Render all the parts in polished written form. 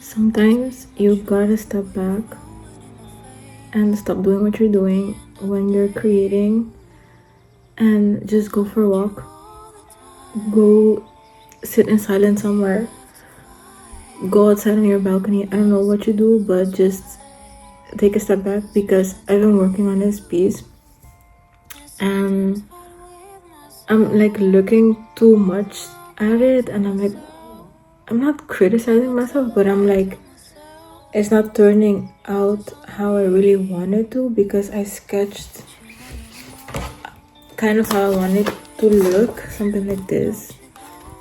Sometimes you gotta step back and stop doing what you're doing when you're creating and just go for a walk. Go sit in silence somewhere. Go outside on your balcony. I don't know what you do, but just take a step back, because I've been working on this piece and I'm like looking too much at it, and I'm not criticizing myself, but I'm like, it's not turning out how I really wanted to, because I sketched kind of how I wanted to look, something like this.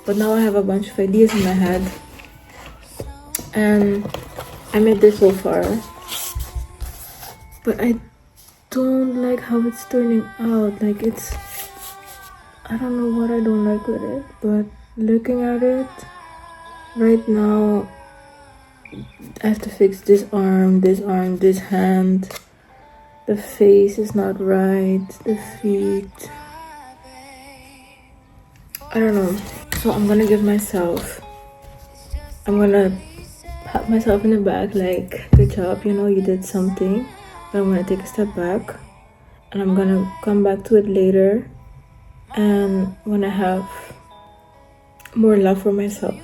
But now I have a bunch of ideas in my head, and I made this so far, but I don't like how it's turning out. Like, I don't know what I don't like with it, but looking at it right now, I have to fix this arm, this hand. The face is not right, the feet. I don't know. So I'm gonna pat myself in the back, like, good job, you did something. But I'm gonna take a step back, and I'm gonna come back to it later. And when I have more love for myself,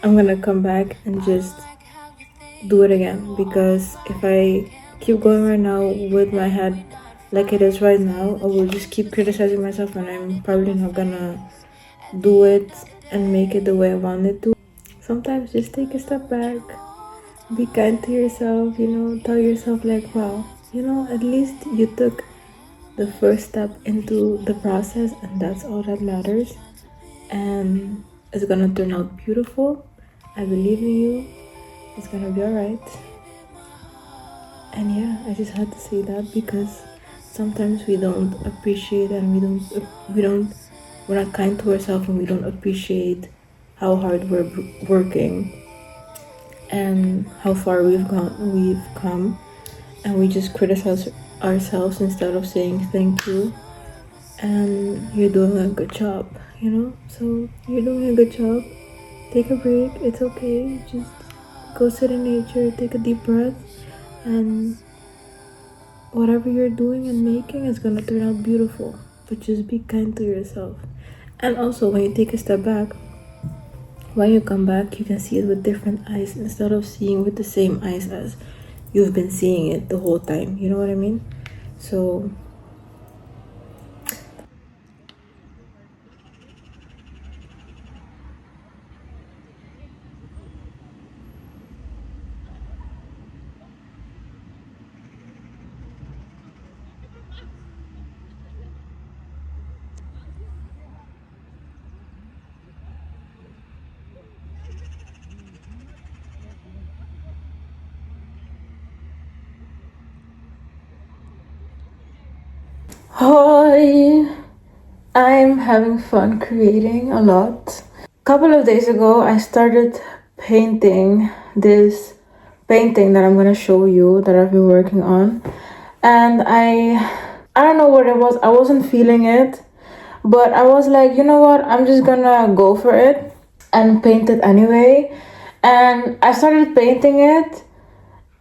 I'm gonna come back and just do it again. Because if I keep going right now with my head like it is right now, I will just keep criticizing myself, and I'm probably not gonna do it and make it the way I want it to. Sometimes just take a step back, be kind to yourself, tell yourself like, wow, at least you took the first step into the process, and that's all that matters. And it's gonna turn out beautiful. I believe in you. It's gonna be alright. And yeah, I just had to say that, because sometimes we don't appreciate, and we're not kind to ourselves, and we don't appreciate how hard we're working and how far we've come, and we just criticize ourselves instead of saying thank you. And you're doing a good job, so you're doing a good job. Take a break, it's okay. Just go sit in nature, take a deep breath, and whatever you're doing and making is gonna turn out beautiful. But just be kind to yourself. And also, when you take a step back, when you come back, you can see it with different eyes, instead of seeing with the same eyes as you've been seeing it the whole time. You know what I mean? So hi, I'm having fun creating a lot. Couple of days ago, I started painting this painting that I'm gonna show you, that I've been working on. And I don't know what it was. I wasn't feeling it, but I was like, you know what, I'm just gonna go for it and paint it anyway. And I started painting it,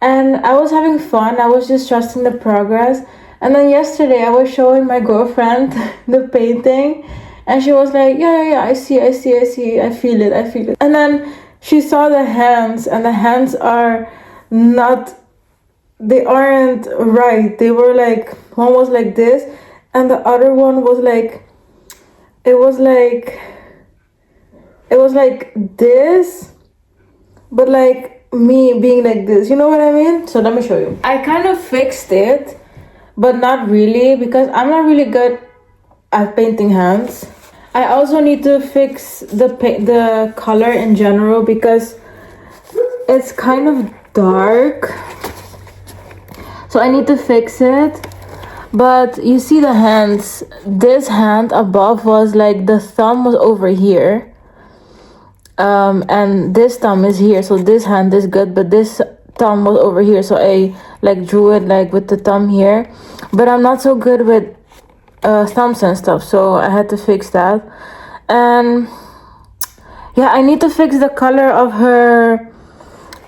and I was having fun. I was just trusting the progress. And then yesterday I was showing my girlfriend the painting, and she was like, yeah, I see, I feel it. And then she saw the hands, and the hands are not, they aren't right. They were like, one was like this, and the other one was like, it was like this, but like me being like this, you know what I mean? So let me show you. I kind of fixed it, but not really, because I'm not really good at painting hands. I also need to fix the color in general, because it's kind of dark, so I need to fix it. But you see the hands, this hand above was like, the thumb was over here, and this thumb is here, so this hand is good, but this thumb was over here, so I like drew it like with the thumb here. But I'm not so good with thumbs and stuff, so I had to fix that. And yeah, I need to fix the color of her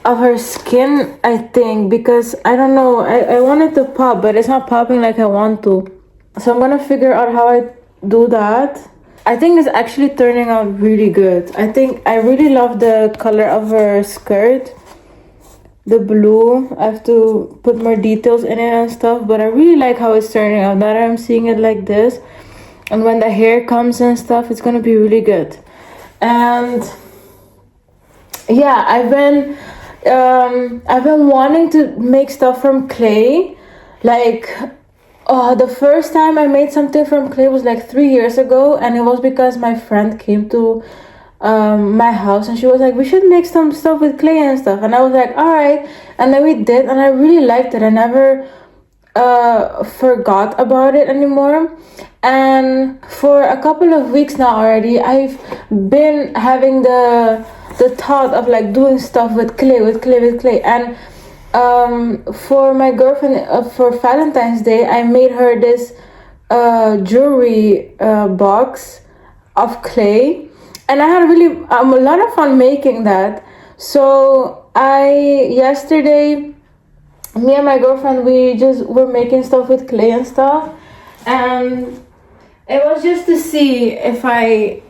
of her skin, I think, because I don't know, I want it to pop, but it's not popping like I want to. So I'm gonna figure out how I do that. I think it's actually turning out really good. I think I really love the color of her skirt, the blue. I have to put more details in it and stuff, but I really like how it's turning out. Now that I'm seeing it like this, and when the hair comes and stuff, it's gonna be really good. And yeah, I've been wanting to make stuff from clay. Like, the first time I made something from clay was like 3 years ago, and it was because my friend came to my house and she was like, we should make some stuff with clay and stuff. And I was like, all right. And then we did, and I really liked it. I never forgot about it anymore. And for a couple of weeks now already, I've been having the thought of like doing stuff with clay. And for my girlfriend, for Valentine's Day, I made her this jewelry box of clay, and I had really a lot of fun making that. So yesterday, me and my girlfriend, we just were making stuff with clay and stuff, and it was just to see if I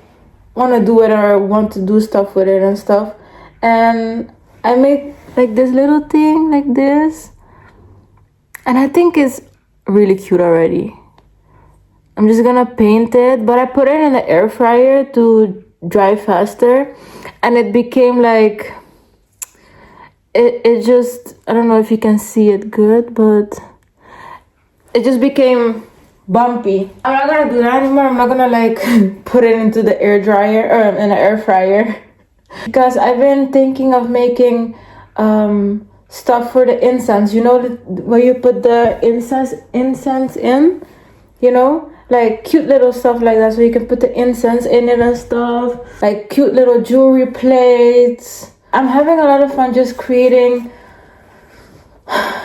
want to do it or want to do stuff with it and stuff. And I made like this little thing like this, and I think it's really cute already. I'm just gonna paint it, but I put it in the air fryer to dry faster, and it became like it just, I don't know if you can see it good, but it just became bumpy. I'm not gonna do that anymore. I'm not gonna like put it into the air dryer or in the air fryer because I've been thinking of making stuff for the incense. You know, where you put the incense in, you know, like cute little stuff like that, so you can put the incense in it and stuff, like cute little jewelry plates. I'm having a lot of fun just creating,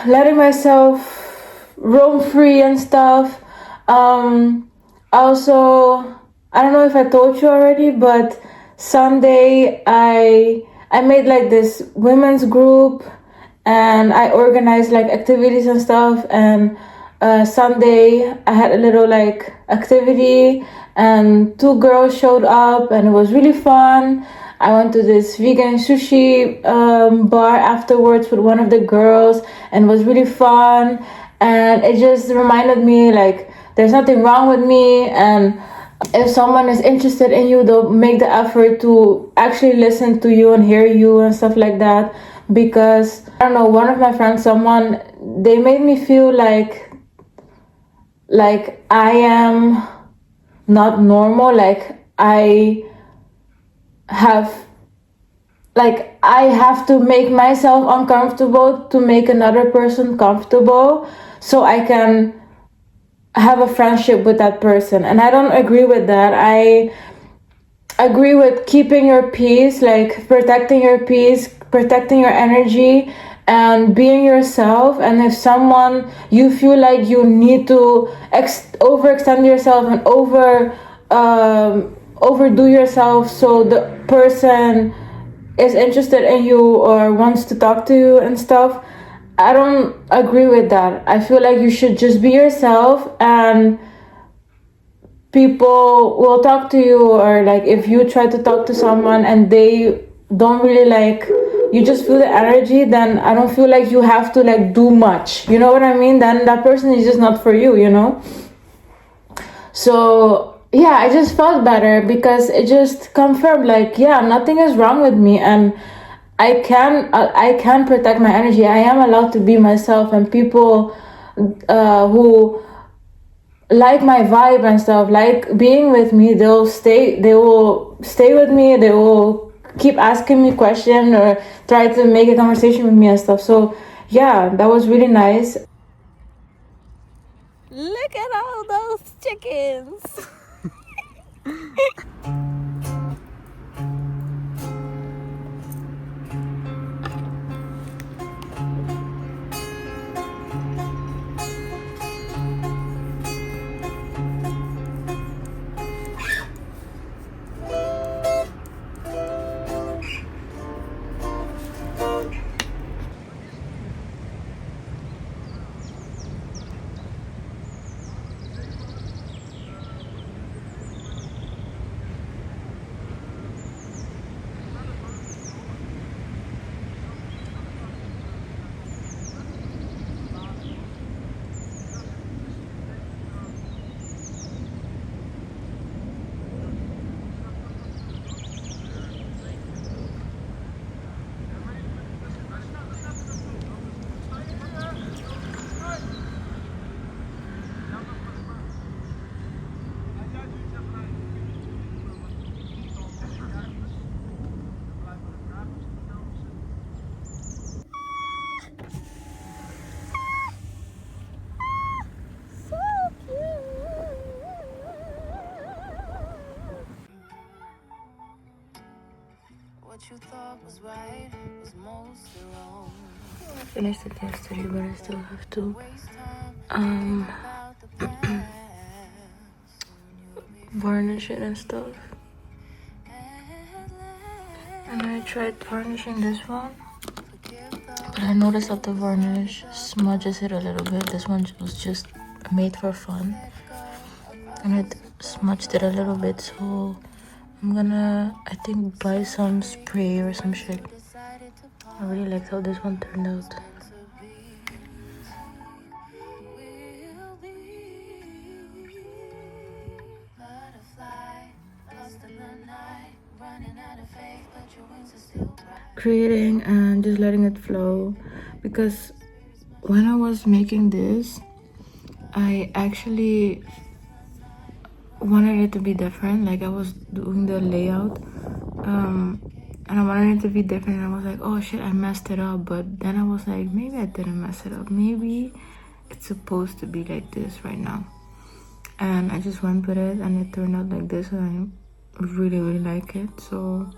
letting myself roam free and stuff. Also, I don't know if I told you already, but Sunday I made like this women's group, and I organized like activities and stuff. And Sunday I had a little like activity, and 2 girls showed up, and it was really fun. I went to this vegan sushi bar afterwards with one of the girls, and it was really fun. And it just reminded me like there's nothing wrong with me, and if someone is interested in you, they'll make the effort to actually listen to you and hear you and stuff like that. Because I don't know, one of my friends, they made me feel like I am not normal, like I have to make myself uncomfortable to make another person comfortable so I can have a friendship with that person. And I don't agree with that. I agree with keeping your peace, like protecting your peace, protecting your energy, and being yourself. And if someone, you feel like you need to overextend yourself and overdo yourself so the person is interested in you or wants to talk to you and stuff, I don't agree with that. I feel like you should just be yourself, and people will talk to you. Or like if you try to talk to someone and they don't really like, you just feel the energy, then I don't feel like you have to like do much, you know what I mean? Then that person is just not for you, you know? So yeah, I just felt better because it just confirmed like, yeah, nothing is wrong with me, and I can protect my energy. I am allowed to be myself, and people who like my vibe and stuff, like being with me, they will stay with me. They will keep asking me questions or try to make a conversation with me and stuff. So yeah, that was really nice. Look at all those chickens. I finished it yesterday, but I still have to um varnish it and stuff. And I tried varnishing this one, but I noticed that the varnish smudges it a little bit. This one was just made for fun, and it smudged it a little bit, so I'm gonna, I think, buy some spray or some shit. I really liked how this one turned out. Creating and just letting it flow, because when I was making this, I actually wanted it to be different. Like, I was doing the layout and I wanted it to be different, and I was like, oh shit, I messed it up. But then I was like, maybe I didn't mess it up, maybe it's supposed to be like this right now. And I just went with it, and it turned out like this, and I really like it. So,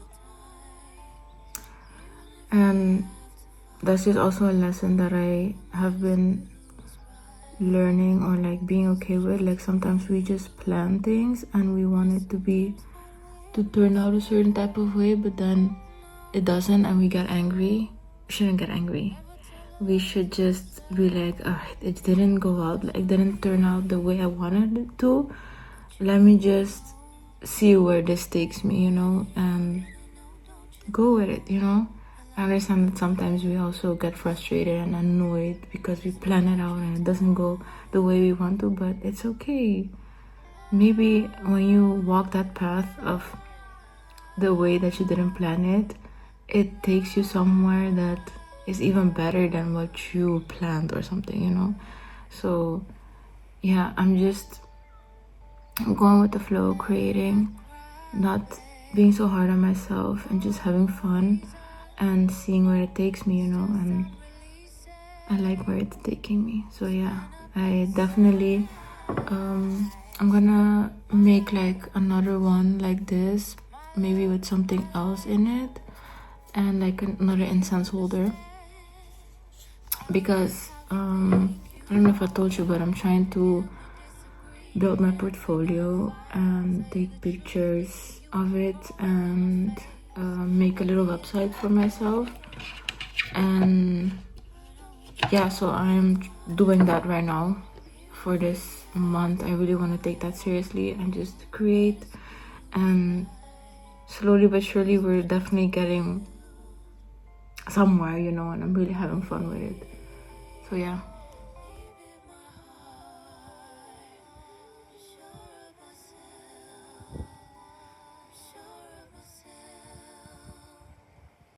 and that's just also a lesson that I have been learning, or like being okay with. Like, sometimes we just plan things and we want it to turn out a certain type of way, but then it doesn't, and we get angry. We shouldn't get angry. We should just be like, alright, it didn't go out, like, it didn't turn out the way I wanted it to. Let me just see where this takes me, you know, and go with it, you know. I understand that sometimes we also get frustrated and annoyed because we plan it out and it doesn't go the way we want to, but it's okay. Maybe when you walk that path of the way that you didn't plan it, it takes you somewhere that is even better than what you planned or something, you know. So yeah, I'm going with the flow, creating, not being so hard on myself, and just having fun and seeing where it takes me, you know. And I like where it's taking me. So yeah, I definitely I'm gonna make like another one like this, maybe with something else in it, and like another incense holder, because I don't know if I told you, but I'm trying to build my portfolio and take pictures of it, and make a little website for myself. And yeah, so I'm doing that right now for this month. I really want to take that seriously and just create, and slowly but surely we're definitely getting somewhere, you know, and I'm really having fun with it. So yeah.